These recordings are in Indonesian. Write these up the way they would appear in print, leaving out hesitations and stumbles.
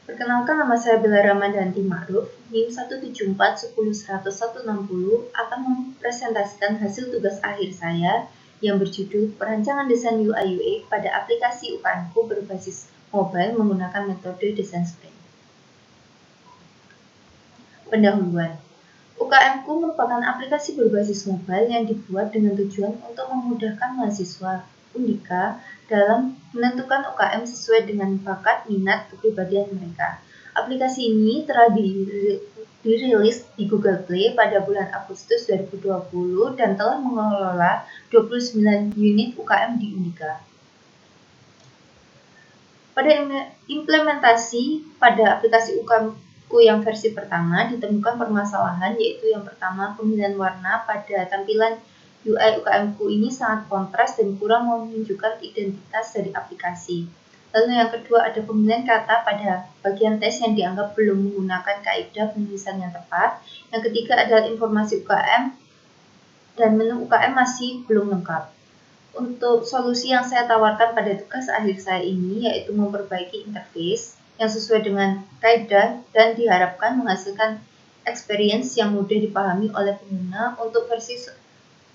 Perkenalkan, nama saya Bella Ramadhanti Ma'ruf, NIM 174101160 akan mempresentasikan hasil tugas akhir saya yang berjudul Perancangan Desain UI UX pada aplikasi UKM-ku berbasis mobile menggunakan metode desain sprint. Pendahuluan. UKM-ku merupakan aplikasi berbasis mobile yang dibuat dengan tujuan untuk memudahkan mahasiswa Undika dalam menentukan UKM sesuai dengan bakat, minat, kepribadian mereka. Aplikasi ini telah dirilis di Google Play pada bulan Agustus 2020 dan telah mengelola 29 unit UKM di Undika. Pada implementasi pada aplikasi UKM-ku yang versi pertama ditemukan permasalahan, yaitu yang pertama, pemilihan warna pada tampilan UI UKM-ku ini sangat kontras dan kurang menunjukkan identitas dari aplikasi. Lalu yang kedua, ada pemilihan kata pada bagian tes yang dianggap belum menggunakan kaidah penulisan yang tepat. Yang ketiga adalah informasi UKM dan menu UKM masih belum lengkap. Untuk solusi yang saya tawarkan pada tugas akhir saya ini yaitu memperbaiki interface yang sesuai dengan kaidah dan diharapkan menghasilkan experience yang mudah dipahami oleh pengguna untuk versi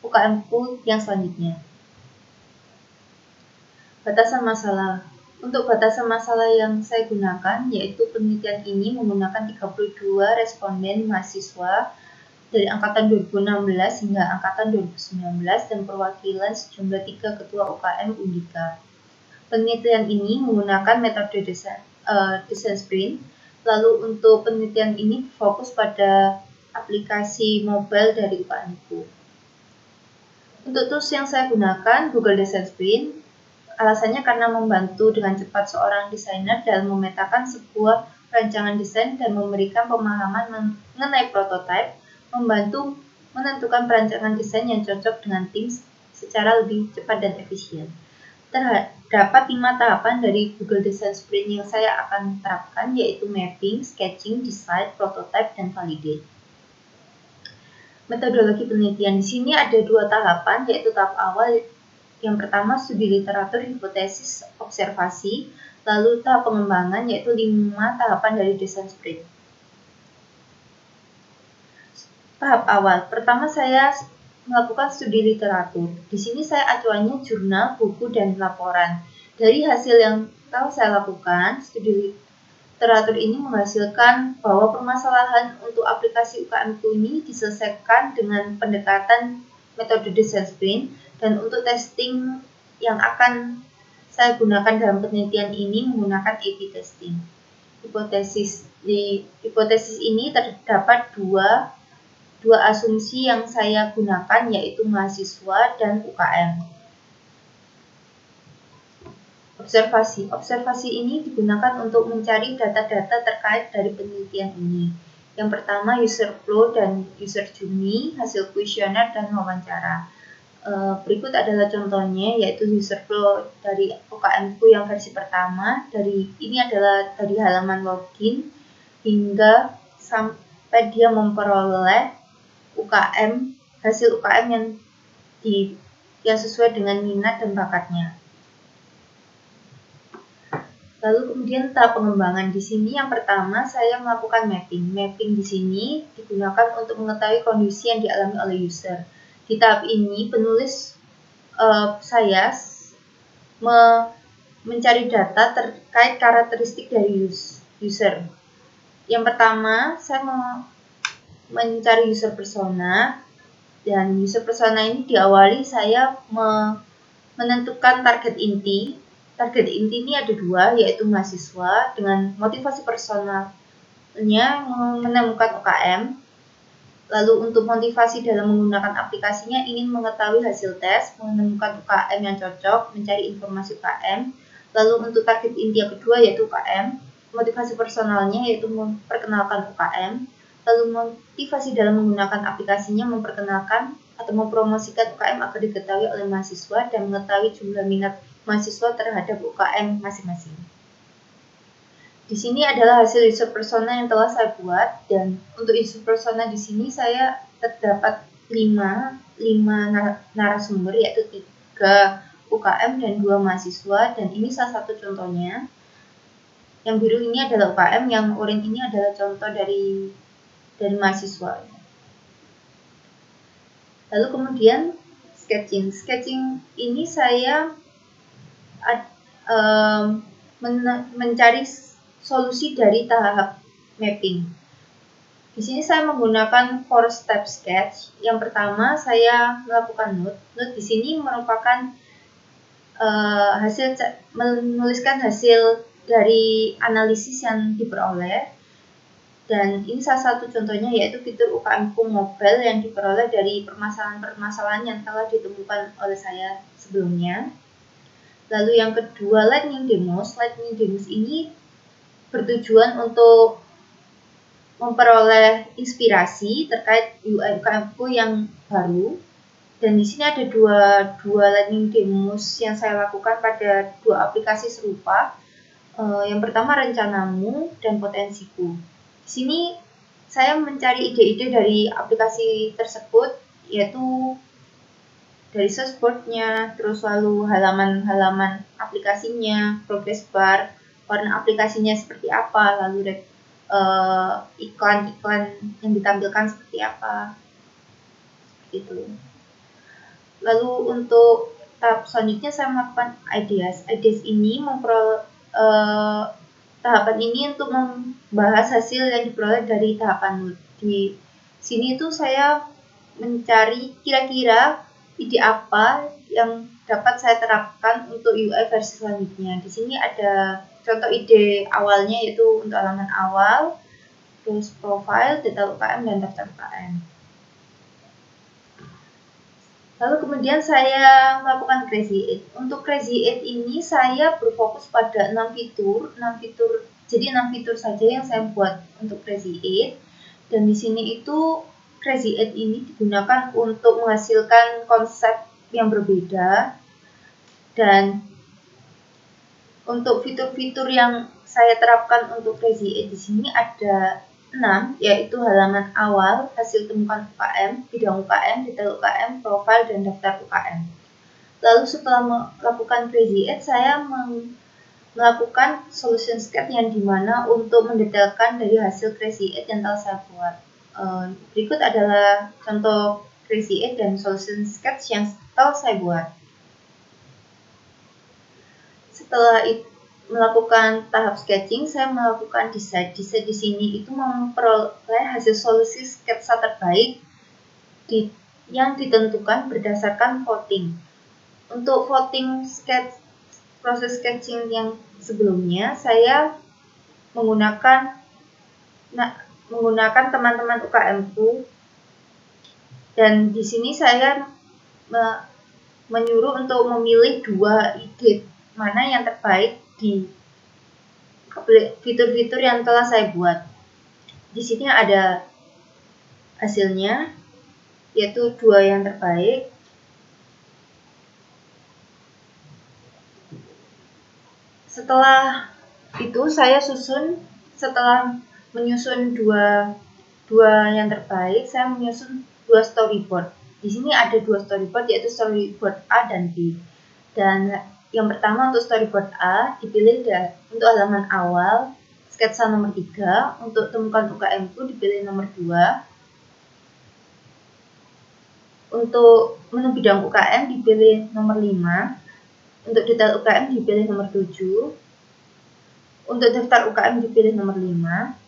UKM-ku yang selanjutnya. Batasan masalah. Untuk batasan masalah yang saya gunakan yaitu penelitian ini menggunakan 32 responden mahasiswa dari angkatan 2016 hingga angkatan 2019 dan perwakilan sejumlah 3 ketua UKM Undika. Penelitian ini menggunakan metode desain sprint. Lalu untuk penelitian ini fokus pada aplikasi mobile dari UKM-ku. Untuk tools yang saya gunakan, Google Design Sprint, alasannya karena membantu dengan cepat seorang desainer dalam memetakan sebuah rancangan desain dan memberikan pemahaman mengenai prototipe, membantu menentukan perancangan desain yang cocok dengan tim secara lebih cepat dan efisien. Terdapat 5 tahapan dari Google Design Sprint yang saya akan terapkan, yaitu mapping, sketching, decide, prototype, dan validate. Metodologi penelitian di sini ada 2 tahapan, yaitu tahap awal yang pertama studi literatur, hipotesis, observasi, lalu tahap pengembangan yaitu 5 tahapan dari desain sprint. Tahap awal, pertama saya melakukan studi literatur. Di sini saya acuannya jurnal, buku, dan laporan. Dari hasil yang telah saya lakukan, studi literatur ini menghasilkan bahwa permasalahan untuk aplikasi UKM-ku ini diselesaikan dengan pendekatan metode desain sprint, dan untuk testing yang akan saya gunakan dalam penelitian ini menggunakan A/B testing. Di hipotesis ini terdapat dua asumsi yang saya gunakan, yaitu mahasiswa dan UKM. Observasi ini digunakan untuk mencari data-data terkait dari penelitian ini. Yang pertama, user flow dan user journey, hasil kuesioner dan wawancara. Berikut adalah contohnya, yaitu user flow dari UKM-ku yang versi pertama. Ini adalah dari halaman login hingga sampai dia memperoleh hasil UKM yang sesuai dengan minat dan bakatnya. Lalu kemudian tahap pengembangan. Di sini yang pertama saya melakukan mapping. Mapping di sini digunakan untuk mengetahui kondisi yang dialami oleh user. Di tahap ini penulis saya mencari data terkait karakteristik dari user. Yang pertama saya mencari user persona, dan user persona ini diawali saya menentukan target inti. Target inti ini ada 2, yaitu mahasiswa dengan motivasi personalnya menemukan UKM. Lalu untuk motivasi dalam menggunakan aplikasinya ingin mengetahui hasil tes, menemukan UKM yang cocok, mencari informasi UKM. Lalu untuk target inti yang kedua yaitu UKM, motivasi personalnya yaitu memperkenalkan UKM. Lalu motivasi dalam menggunakan aplikasinya memperkenalkan atau mempromosikan UKM agar diketahui oleh mahasiswa dan mengetahui jumlah minat mahasiswa terhadap UKM masing-masing. Di sini adalah hasil user persona yang telah saya buat, dan untuk user persona di sini saya terdapat 5 narasumber, yaitu 3 UKM dan 2 mahasiswa, dan ini salah satu contohnya. Yang biru ini adalah UKM, yang oranye ini adalah contoh dari mahasiswa. Lalu kemudian sketching ini saya mencari solusi dari tahap mapping. Di sini saya menggunakan 4-step sketch. Yang pertama saya melakukan note. Note di sini merupakan menuliskan hasil dari analisis yang diperoleh. Dan ini salah satu contohnya yaitu fitur UKMku Mobile yang diperoleh dari permasalahan-permasalahan yang telah ditemukan oleh saya sebelumnya. Lalu yang kedua, Lightning Demos. Lightning Demos ini bertujuan untuk memperoleh inspirasi terkait UI UKMku yang baru. Dan di sini ada dua Lightning Demos yang saya lakukan pada dua aplikasi serupa. Yang pertama Rencanamu dan Potensiku. Di sini saya mencari ide-ide dari aplikasi tersebut, yaitu dari dashboard-nya, terus lalu halaman-halaman aplikasinya, progress bar, warna aplikasinya seperti apa, lalu iklan-iklan yang ditampilkan seperti apa, gitu. Lalu untuk tahap selanjutnya saya melakukan ideas. Ideas ini tahapan ini untuk membahas hasil yang diperoleh dari tahapan note. Di sini tuh saya mencari kira-kira ide apa yang dapat saya terapkan untuk UI versi selanjutnya. Di sini ada contoh ide awalnya, yaitu untuk halaman awal, terus profile, detail UKM, dan daftar UKM. Lalu kemudian saya melakukan Crazy 8. Untuk Crazy 8 ini saya berfokus pada 6 fitur. Jadi 6 fitur saja yang saya buat untuk Crazy 8. Dan di sini itu Crazy 8 ini digunakan untuk menghasilkan konsep yang berbeda. Dan untuk fitur-fitur yang saya terapkan untuk Crazy 8 di sini ada 6, yaitu halaman awal, hasil temukan UKM, bidang UKM, detail UKM, profil, dan daftar UKM. Lalu setelah melakukan Crazy 8, saya melakukan solution sketch yang dimana untuk mendetailkan dari hasil Crazy 8 yang telah saya buat. Berikut adalah contoh Crazy 8 dan solution sketch yang telah saya buat. Setelah itu melakukan tahap sketching, saya melakukan decide. Decide di sini itu memperoleh hasil solusi sketsa terbaik yang ditentukan berdasarkan voting. Untuk voting proses sketching yang sebelumnya, saya menggunakan teman-teman UKMku, dan di sini saya menyuruh untuk memilih 2 ide mana yang terbaik di fitur-fitur yang telah saya buat. Di sini ada hasilnya, yaitu 2 yang terbaik. Setelah itu setelah menyusun dua yang terbaik, saya menyusun 2 storyboard. Di sini ada 2 storyboard, yaitu storyboard A dan B. Dan yang pertama untuk storyboard A dipilih untuk halaman awal, sketsa nomor 3, untuk temukan UKMku dipilih nomor 2, untuk menu bidang UKM dipilih nomor 5, untuk detail UKM dipilih nomor 7, untuk daftar UKM dipilih nomor 5,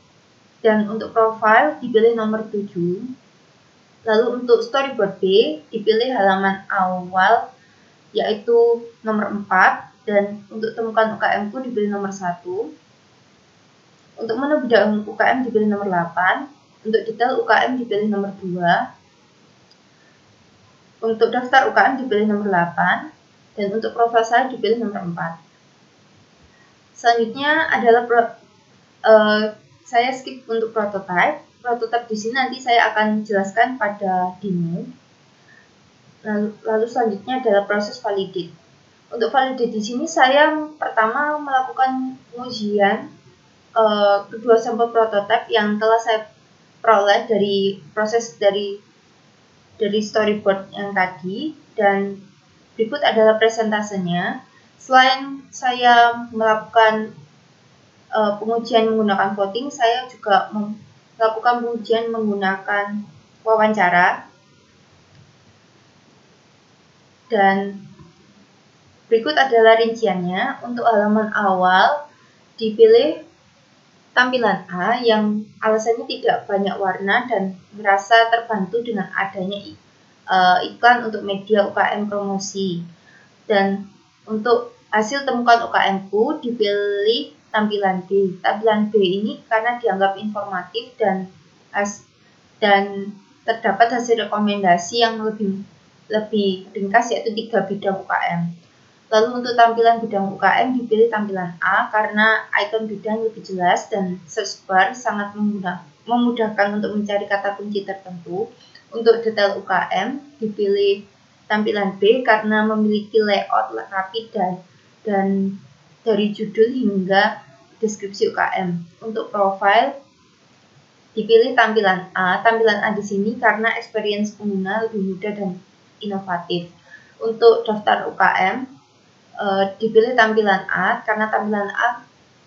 dan untuk profile dipilih nomor 7. Lalu untuk storyboard B dipilih halaman awal, yaitu nomor 4, dan untuk temukan UKMku dipilih nomor 1. Untuk menu bidang UKM dipilih nomor 8, untuk detail UKM dipilih nomor 2, untuk daftar UKM dipilih nomor 8, dan untuk profil saya dipilih nomor 4. Selanjutnya adalah saya skip untuk prototype. Prototype di sini nanti saya akan jelaskan pada demo. Lalu selanjutnya adalah proses validate. Untuk validate di sini saya pertama melakukan pengujian kedua sampel prototype yang telah saya peroleh dari proses dari storyboard yang tadi, dan berikut adalah presentasenya. Selain saya melakukan pengujian menggunakan voting, saya juga melakukan pengujian menggunakan wawancara. Dan berikut adalah rinciannya. Untuk halaman awal dipilih tampilan A yang alasannya tidak banyak warna dan merasa terbantu dengan adanya iklan untuk media UKM promosi. Dan untuk hasil temukan UKM-ku dipilih tampilan B. Tampilan B ini karena dianggap informatif dan terdapat hasil rekomendasi yang lebih ringkas, yaitu 3 bidang UKM. Lalu untuk tampilan bidang UKM dipilih tampilan A karena ikon bidang lebih jelas dan search bar sangat memudahkan untuk mencari kata kunci tertentu. Untuk detail UKM dipilih tampilan B karena memiliki layout rapi dan dari judul hingga deskripsi UKM. Untuk profile dipilih tampilan A. Tampilan A di sini karena experience pengguna lebih mudah dan inovatif. Untuk daftar UKM dipilih tampilan A karena tampilan A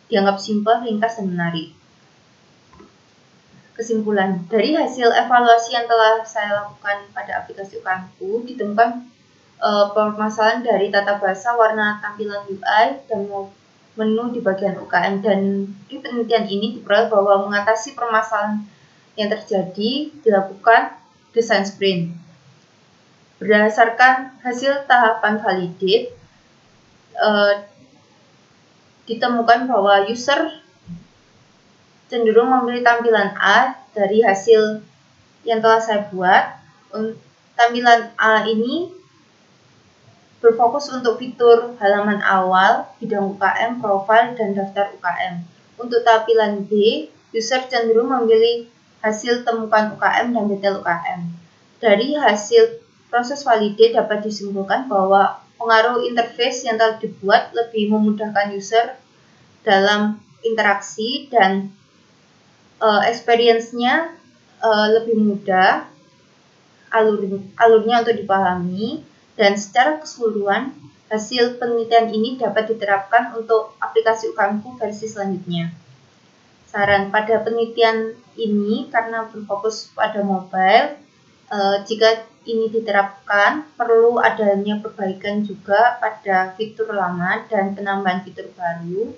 dianggap simpel, ringkas, dan menarik. Kesimpulan, dari hasil evaluasi yang telah saya lakukan pada aplikasi UKM-ku, ditemukan permasalahan dari tata bahasa, warna tampilan UI, dan menu di bagian UKM. Dan di penelitian ini diperoleh bahwa mengatasi permasalahan yang terjadi dilakukan design sprint. Berdasarkan hasil tahapan validate, ditemukan bahwa user cenderung memilih tampilan A dari hasil yang telah saya buat. Tampilan A ini berfokus untuk fitur halaman awal, bidang UKM, profil, dan daftar UKM. Untuk tampilan B, user cenderung memilih hasil temukan UKM dan detail UKM. Dari hasil proses validate dapat disimpulkan bahwa pengaruh interface yang telah dibuat lebih memudahkan user dalam interaksi dan experience-nya lebih mudah, alurnya untuk dipahami, dan secara keseluruhan hasil penelitian ini dapat diterapkan untuk aplikasi UKM-ku versi selanjutnya. Saran pada penelitian ini karena berfokus pada mobile, jika ini diterapkan perlu adanya perbaikan juga pada fitur lama dan penambahan fitur baru.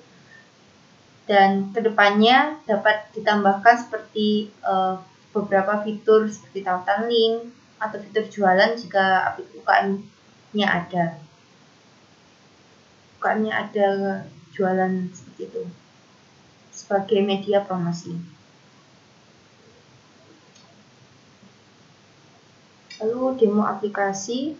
Dan kedepannya dapat ditambahkan seperti beberapa fitur seperti tautan link atau fitur jualan jika UKM-nya ada. UKM-nya ada jualan seperti itu sebagai media promosi. Lalu demo aplikasi.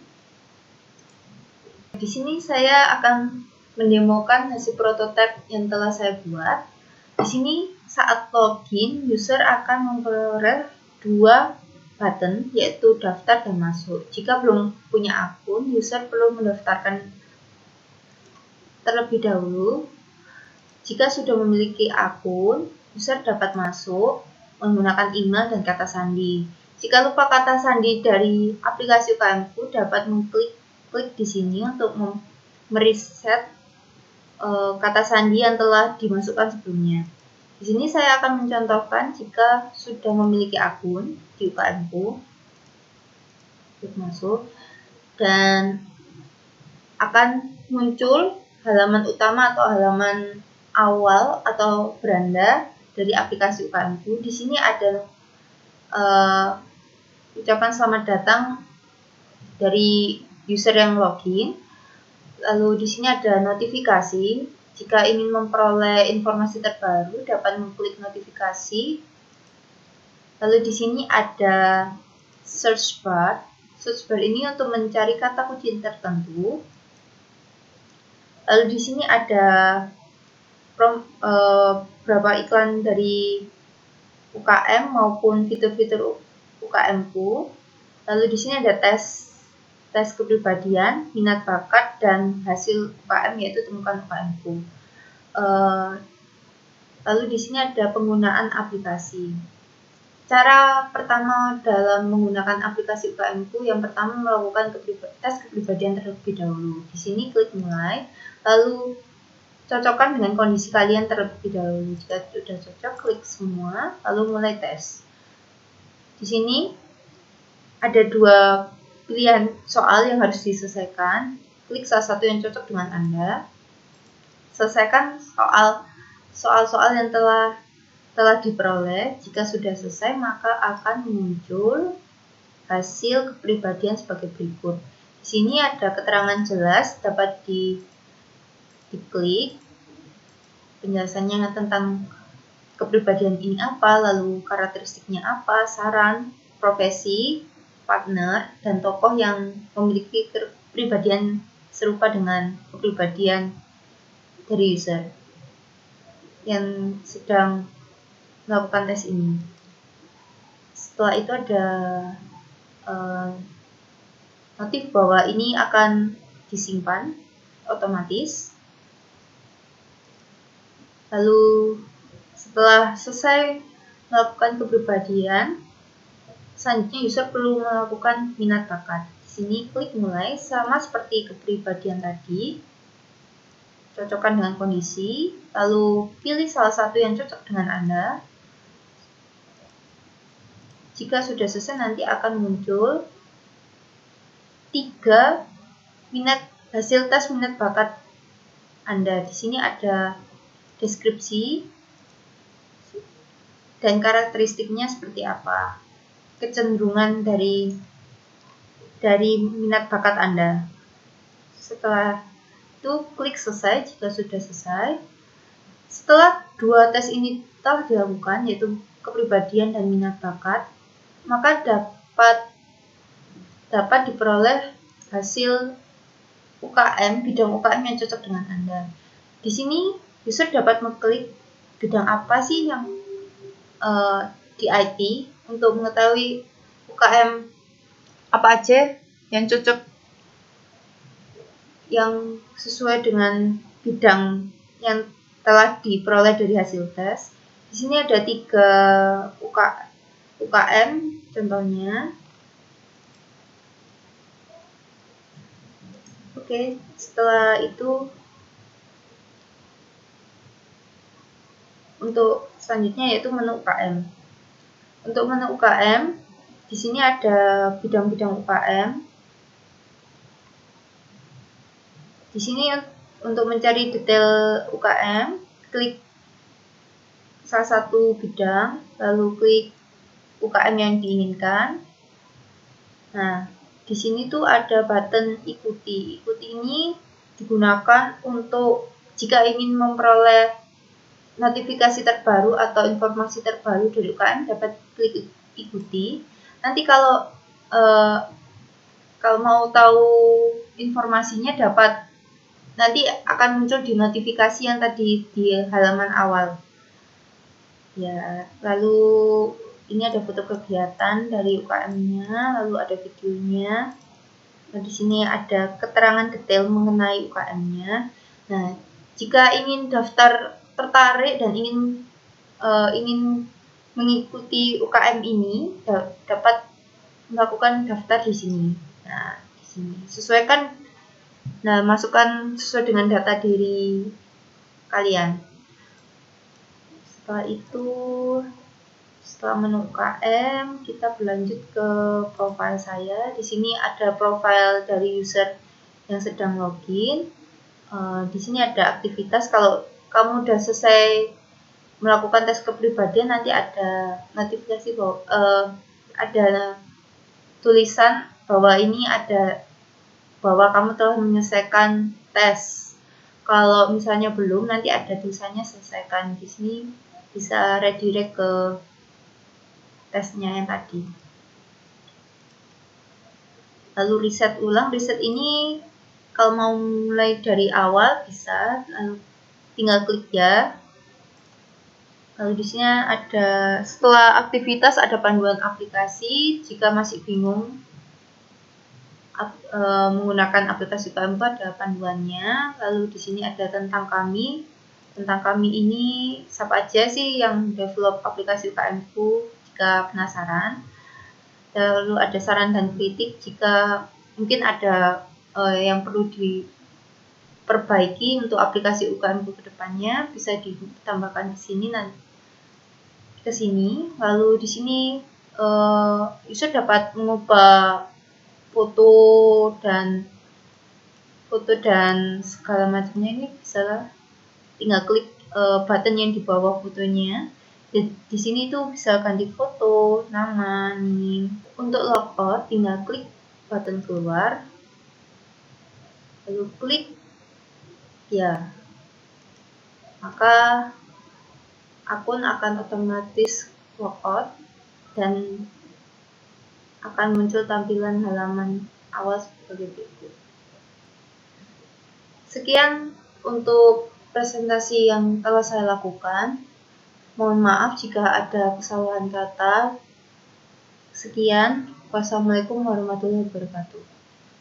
Di sini saya akan mendemokan hasil prototipe yang telah saya buat. Di sini saat login, user akan memperoleh 2 button, yaitu daftar dan masuk. Jika belum punya akun, user perlu mendaftarkan terlebih dahulu. Jika sudah memiliki akun, user dapat masuk menggunakan email dan kata sandi. Jika lupa kata sandi dari aplikasi UKM-ku, dapat mengklik di sini untuk mereset kata sandi yang telah dimasukkan sebelumnya. Di sini saya akan mencontohkan jika sudah memiliki akun di UKM-ku, klik masuk, dan akan muncul halaman utama atau halaman awal atau beranda dari aplikasi UKM-ku. Di sini ada ucapan selamat datang dari user yang login. Lalu di sini ada notifikasi. Jika ingin memperoleh informasi terbaru, dapat mengklik notifikasi. Lalu di sini ada search bar. Search bar ini untuk mencari kata kunci tertentu. Lalu di sini ada beberapa iklan dari UKM maupun fitur-fitur UKM-ku. Lalu di sini ada tes kepribadian, minat bakat, dan hasil UKM, yaitu temukan UKM-ku. Lalu di sini ada penggunaan aplikasi. Cara pertama dalam menggunakan aplikasi UKM-ku, yang pertama melakukan tes kepribadian terlebih dahulu. Di sini klik mulai, lalu cocokkan dengan kondisi kalian terlebih dahulu. Jika sudah cocok, klik semua, lalu mulai tes. Di sini ada 2 pilihan soal yang harus diselesaikan. Klik salah satu yang cocok dengan Anda. Selesaikan soal-soal yang telah diperoleh. Jika sudah selesai, maka akan muncul hasil kepribadian sebagai berikut. Di sini ada keterangan jelas, dapat diklik. Penjelasannya tentang kepribadian ini apa, lalu karakteristiknya apa, saran, profesi, partner, dan tokoh yang memiliki kepribadian serupa dengan kepribadian dari user yang sedang melakukan tes ini. Setelah itu ada notif bahwa ini akan disimpan otomatis. Lalu setelah selesai melakukan kepribadian, selanjutnya user perlu melakukan minat bakat. Di sini klik mulai, sama seperti kepribadian tadi. Cocokkan dengan kondisi, lalu pilih salah satu yang cocok dengan Anda. Jika sudah selesai, nanti akan muncul 3 hasil tes minat bakat Anda. Di sini ada deskripsi dan karakteristiknya seperti apa, kecenderungan dari minat bakat Anda. Setelah itu klik selesai jika sudah selesai. Setelah 2 tes ini telah dilakukan, yaitu kepribadian dan minat bakat, maka dapat diperoleh hasil UKM, bidang UKM yang cocok dengan Anda. Di sini user dapat mengklik bidang apa sih yang di IT untuk mengetahui UKM apa aja yang cocok, yang sesuai dengan bidang yang telah diperoleh dari hasil tes. Di sini ada 3 UKM contohnya. Oke, setelah itu untuk selanjutnya yaitu menu UKM. Untuk menu UKM, di sini ada bidang-bidang UKM. Di sini untuk mencari detail UKM, klik salah satu bidang, lalu klik UKM yang diinginkan. Nah, di sini tuh ada button ikuti. Ikuti ini digunakan untuk jika ingin memperoleh notifikasi terbaru atau informasi terbaru dari UKM, dapat klik ikuti. Nanti kalau mau tahu informasinya, nanti akan muncul di notifikasi yang tadi di halaman awal. Ya, lalu ini ada foto kegiatan dari UKM-nya, lalu ada videonya. Nah, di sini ada keterangan detail mengenai UKM-nya. Nah, jika ingin tertarik dan ingin mengikuti UKM ini, dapat melakukan daftar di sini. Nah, di sini sesuaikan. Nah, masukkan sesuai dengan data diri kalian. Setelah itu, setelah menu UKM, kita berlanjut ke profil saya. Di sini ada profil dari user yang sedang login. Di sini ada aktivitas. Kalau kamu udah selesai melakukan tes kepribadian, nanti ada notifikasi bahwa ada tulisan bahwa bahwa kamu telah menyelesaikan tes. Kalau misalnya belum, nanti ada tulisannya selesaikan. Di sini bisa redirect ke tesnya yang tadi. Lalu riset ulang. Riset ini kalau mau mulai dari awal bisa, lalu tinggal klik ya. Lalu di sini ada, setelah aktivitas ada panduan aplikasi. Jika masih bingung menggunakan aplikasi UKM, ada panduannya. Lalu di sini ada tentang kami. Tentang kami ini siapa aja sih yang develop aplikasi UKM-ku, jika penasaran. Lalu ada saran dan kritik jika mungkin ada yang perlu perbaiki untuk aplikasi UKM ke depannya, bisa ditambahkan di sini nanti ke sini. Lalu di sini user dapat mengubah foto dan segala macamnya. Ini bisa tinggal klik button yang di bawah fotonya. Di sini tuh bisa ganti foto, nama, nih. Untuk logout tinggal klik button keluar, lalu klik ya, maka akun akan otomatis logout dan akan muncul tampilan halaman awal sebagai berikut. Sekian untuk presentasi yang telah saya lakukan. Mohon maaf jika ada kesalahan kata. Sekian. Wassalamualaikum warahmatullahi wabarakatuh.